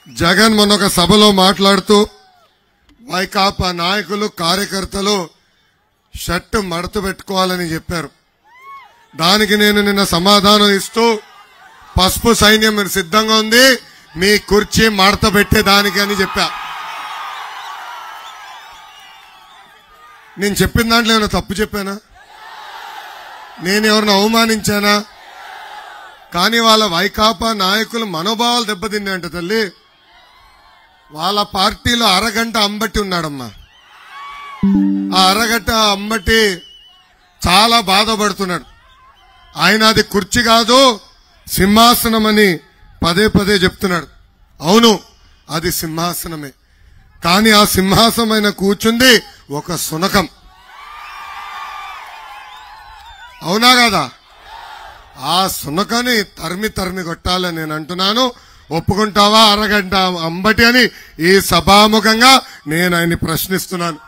జగన్ మొన్న ఒక సభలో మాట్లాడుతూ వైకాపా నాయకులు కార్యకర్తలు షర్ట్ మడత పెట్టుకోవాలని చెప్పారు. దానికి నేను నిన్న సమాధానం ఇస్తూ పసుపు సైన్యం సిద్ధంగా ఉంది మీ కుర్చీ మడత పెట్టేదానికి అని చెప్పా. నేను చెప్పిన దాంట్లో ఏమైనా తప్పు చెప్పానా? నేను ఎవరిని అవమానించానా? కానీ వాళ్ళ వైకాపా నాయకులు మనోభావాలు దెబ్బతిన్నాయంట తల్లి. వాళ్ళ పార్టీలో అరగంట అంబటి ఉన్నాడమ్మా. ఆ అరగంట అంబటి చాలా బాధపడుతున్నాడు. ఆయన అది కుర్చీ కాదు సింహాసనం అని పదే పదే చెప్తున్నాడు. అవును, అది సింహాసనమే. కానీ ఆ సింహాసనమైన కూర్చుంది ఒక శునకం. అవునా కదా? ఆ శునకని తరిమి తరిమి కొట్టాలని నేను అంటున్నాను. ఒప్పుకుంటావా అరగంట అంబటి అని ఈ సభాముఖంగా నేను ఆయన్ని ప్రశ్నిస్తున్నాను.